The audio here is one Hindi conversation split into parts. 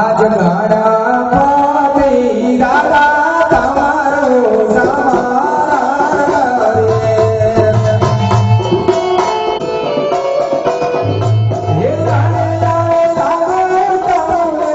આજ ઘણા પાપી દાદા તમારો સમાન હે જાણે જાણે સાગર તમને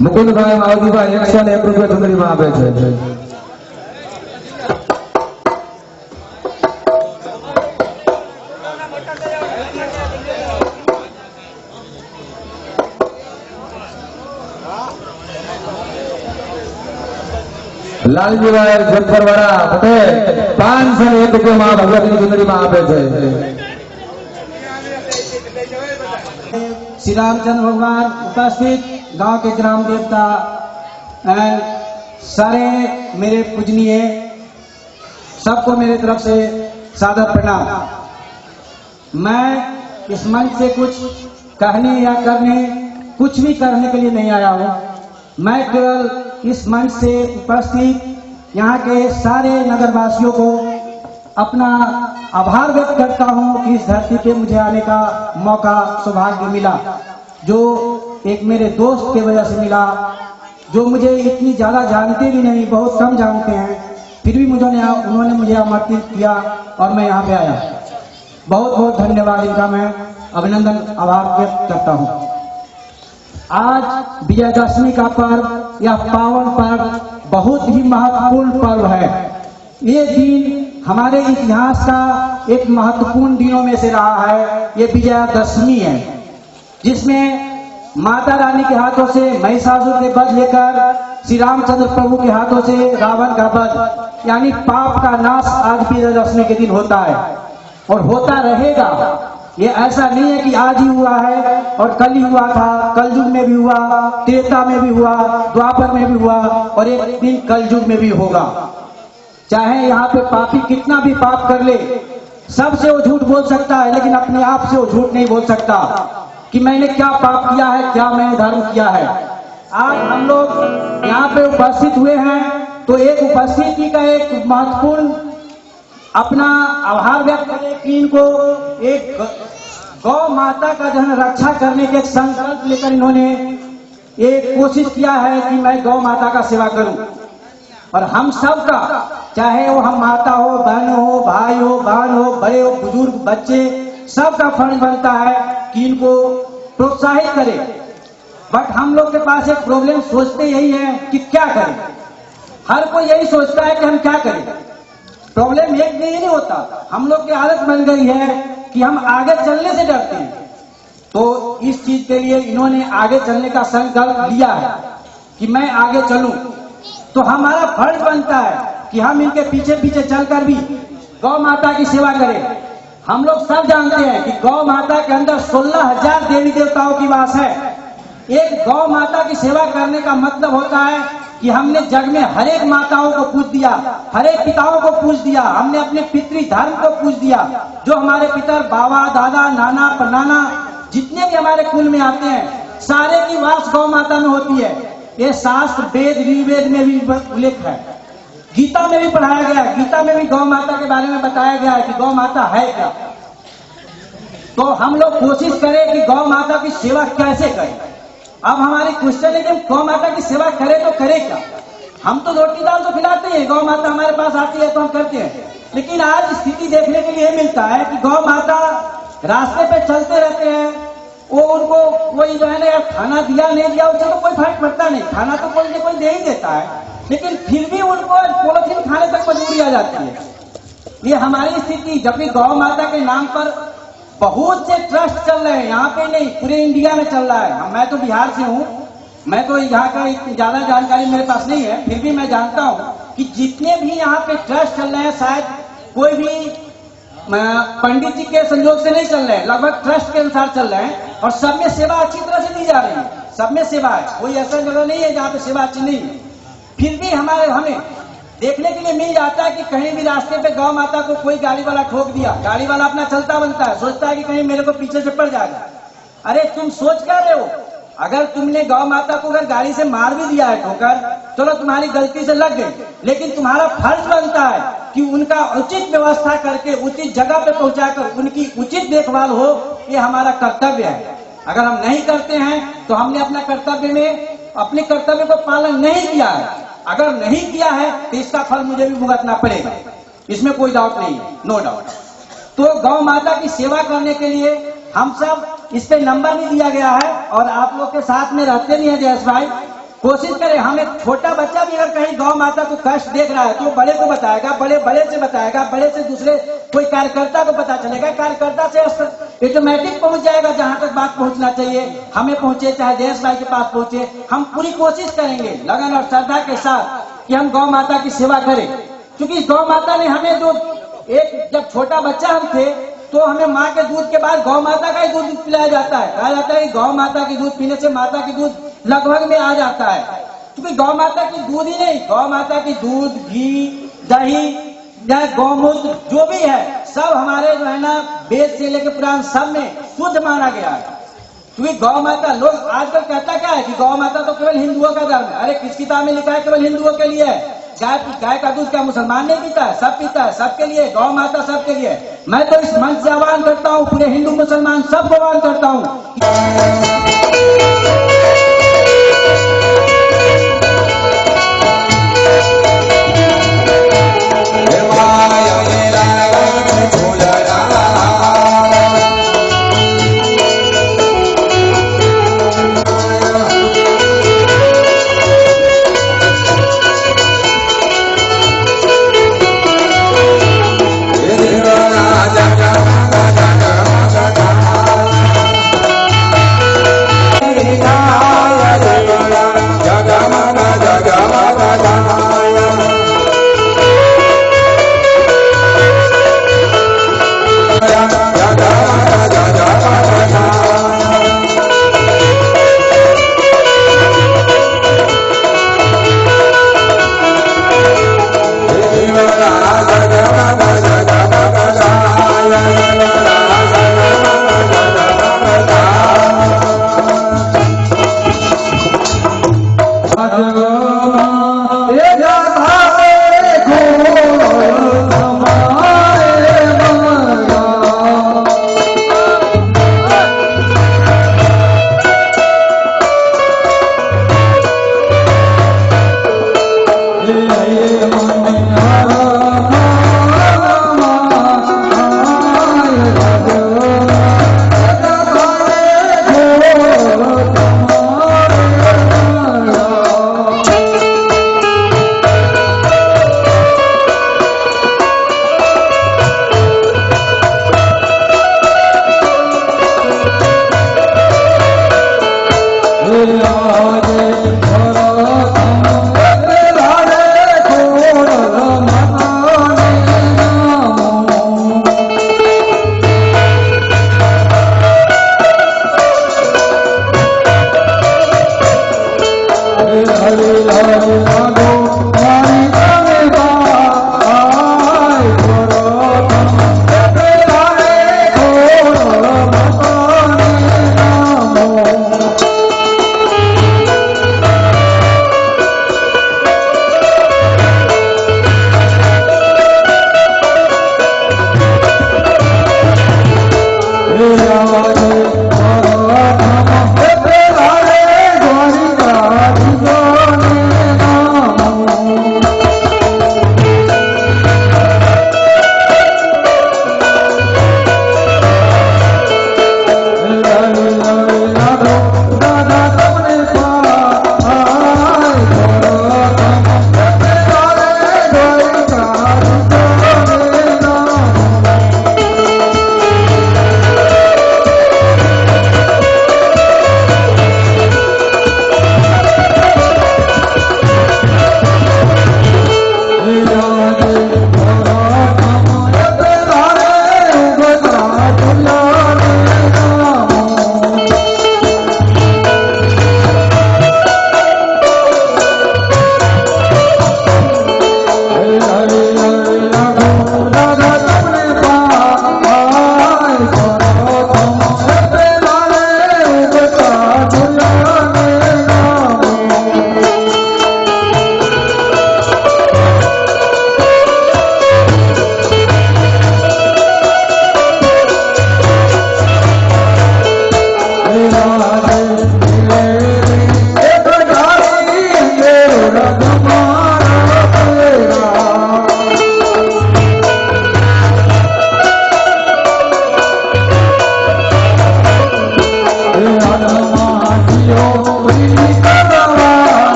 મુકુંદભાઈ માવજીભાઈ 101 રૂપિયા ચૂંટણીમાં આપે છે. લાલજીભાઈ જફરવાળા પટેલ 501 રૂપિયામાં ભગવતીની ચૂંટણીમાં આપે છે. श्री रामचंद्र भगवान उपस्थित, गांव के ग्राम देवता एंड सारे मेरे पूजनीय, सबको मेरे तरफ से सादर प्रणाम। मैं इस मंच से कुछ कहने या करने, कुछ भी करने के लिए नहीं आया हूं। मैं केवल इस मंच से उपस्थित यहाँ के सारे नगरवासियों को अपना आभार व्यक्त करता हूँ कि इस धरती पे मुझे आने का मौका, सौभाग्य मिला, जो एक मेरे दोस्त की वजह से मिला, जो मुझे इतनी ज्यादा जानते भी नहीं, बहुत कम जानते हैं, फिर भी उन्होंने मुझे आमंत्रित किया और मैं यहाँ पे आया। बहुत बहुत धन्यवाद इनका, मैं अभिनंदन, आभार व्यक्त करता हूँ। आज विजयदशमी का पर्व, यह पावन पर्व बहुत ही महत्वपूर्ण पर्व है। ये दिन हमारे इतिहास का एक महत्वपूर्ण दिनों में से रहा है। ये विजयदशमी है, जिसमें माता रानी के हाथों से महिषासुर के वध लेकर श्री रामचंद्र प्रभु के हाथों से रावण का वध, यानी पाप का नाश आज विजयदशमी के दिन होता है और होता रहेगा। ये ऐसा नहीं है कि आज ही हुआ है और कल ही हुआ था, कलयुग में भी हुआ, त्रेता में भी हुआ, द्वापर में भी हुआ और एक दिन कलयुग में भी होगा। चाहे यहाँ पे पापी कितना भी पाप कर ले, सबसे वो झूठ बोल सकता है, लेकिन अपने आप से वो झूठ नहीं बोल सकता कि मैंने क्या पाप किया है, क्या मैंने धर्म किया है। आज हम लोग यहाँ पे उपस्थित हुए हैं तो एक उपस्थिति का एक महत्वपूर्ण अपना आभार व्यक्त करें कि इनको एक गौ माता का जो है रक्षा करने के एक संकल्प लेकर इन्होंने एक कोशिश किया है कि मैं गौ माता का सेवा करूं। और हम सब का, चाहे वो हम माता हो, बहन हो, भाई हो, बहन हो, बड़े हो, बुजुर्ग, बच्चे, सबका फर्ज बनता है कि इनको प्रोत्साहित करें। बट हम लोग के पास एक प्रॉब्लम सोचते यही है कि क्या करें। हर कोई यही सोचता है कि हम क्या करें। प्रॉब्लम एक भी नहीं होता, हम लोग की आदत बन गई है कि हम आगे चलने से डरते हैं। तो इस चीज के लिए इन्होंने आगे चलने का संकल्प लिया है कि मैं आगे चलूं। तो हमारा फर्ज बनता है कि हम इनके पीछे पीछे चलकर भी गौ माता की सेवा करें। हम लोग सब जानते हैं कि गौ माता के अंदर 16,000 देवी देवताओं की वास है। एक गौ माता की सेवा करने का मतलब होता है कि हमने जग में हर एक माताओं को पूज दिया, हर एक पिताओं को पूज दिया, हमने अपने पितृ धर्म को पूज दिया। जो हमारे पितर, बाबा, दादा, नाना, परनाना, जितने भी हमारे कुल में आते हैं, सारे की वास गौ माता में होती है। ये शास्त्र वेद, ऋग्वेद में भी उल्लेख है, गीता में भी पढ़ाया गया है। गीता में भी गौ माता के बारे में बताया गया है कि गौ माता है क्या। तो हम लोग कोशिश करें कि गौ माता की सेवा कैसे करें। अब हमारी क्वेश्चन है कि गौ माता की सेवा करें तो करें क्या। हम तो रोटी दाल तो खिलाते हैं, गौ माता हमारे पास आती है तो हम करते हैं। लेकिन आज स्थिति देखने के लिए मिलता है कि गौ माता रास्ते पे चलते रहते हैं, वो उनको कोई जो है ना, यार खाना दिया नहीं दिया उससे तो कोई फर्क पड़ता नहीं, खाना तो कोई कोई दे ही देता है, लेकिन फिर भी उनको पॉलिथीन खाने तक मजबूरी आ जाती है। ये हमारी स्थिति, जबकि गौ माता के नाम पर बहुत से ट्रस्ट चल रहे हैं, यहाँ पे नहीं पूरे इंडिया में चल रहा है। मैं तो बिहार से हूँ, मैं तो यहाँ का ज्यादा जानकारी मेरे पास नहीं है, फिर भी मैं जानता हूँ कि जितने भी यहाँ पे ट्रस्ट चल रहे हैं, शायद कोई भी पंडित जी के संयोग से नहीं चल रहे हैं, लगभग ट्रस्ट के अनुसार चल रहे हैं और सब में सेवा अच्छी तरह से दी जा रही है। सब में सेवा है, कोई ऐसा जगह नहीं है जहाँ पे सेवा अच्छी नहीं है। फिर भी हमें देखने के लिए मिल जाता है कि कहीं भी रास्ते पे गौ माता को कोई गाड़ी वाला ठोक दिया, गाड़ी वाला अपना चलता बनता है, सोचता है कि कहीं मेरे को पीछे से पड़ जाएगा। अरे तुम सोच क्या रहे हो, अगर तुमने गौ माता को अगर गाड़ी से मार भी दिया है ठोकर, चलो तुम्हारी गलती से लग गई, लेकिन तुम्हारा फर्ज बनता है कि उनका उचित व्यवस्था करके उचित जगह पे पहुंचाकर उनकी उचित देखभाल हो। ये हमारा कर्तव्य है। अगर हम नहीं करते हैं तो हमने अपने कर्तव्य को पालन नहीं किया है। अगर नहीं किया है तो इसका फल मुझे भी भुगतना पड़ेगा, इसमें कोई डाउट नहीं है, नो डाउट। तो गौ माता की सेवा करने के लिए हम सब, इस पे नंबर भी दिया गया है और आप लोग के साथ में रहते भी हैं जयेश भाई। कोशिश करें, हम एक छोटा बच्चा भी अगर कहीं गौ माता को कष्ट देख रहा है तो बड़े को बताएगा, बड़े से बताएगा, बड़े से दूसरे कोई कार्यकर्ता को पता चलेगा, कार्यकर्ता से ऑटोमेटिक पहुंच जाएगा जहां तक बात पहुंचना चाहिए, हमें पहुंचे, चाहे जयेश भाई के पास पहुंचे। हम पूरी कोशिश करेंगे लगन और श्रद्धा के साथ कि हम गौ माता की सेवा करें, क्योंकि गौ माता ने हमें जो एक, जब छोटा बच्चा हम थे तो हमें माँ के दूध के बाद गौ माता का ही दूध पिलाया जाता है। कहा जाता है कि गौ माता की दूध पीने से माता की दूध लगभग में आ जाता है, क्योंकि गौ माता की दूध ही नहीं, गौ माता की दूध, घी, दही या गौमूत्र जो भी है सब हमारे जो है ना वेद से लेकर पुराण सब में शुद्ध माना गया है। क्योंकि गौ माता, लोग आजकल कहता क्या है कि गौ माता तो केवल हिंदुओं का धर्म है। अरे किस किताब में लिखा है केवल हिंदुओं के लिए है? गाय का दूध क्या मुसलमान नहीं पीता है? सब पीता है, सबके लिए गौ माता, सबके लिए। मैं तो इस मंच से आह्वान करता हूँ, पूरे हिंदू मुसलमान सबको आह्वान करता हूँ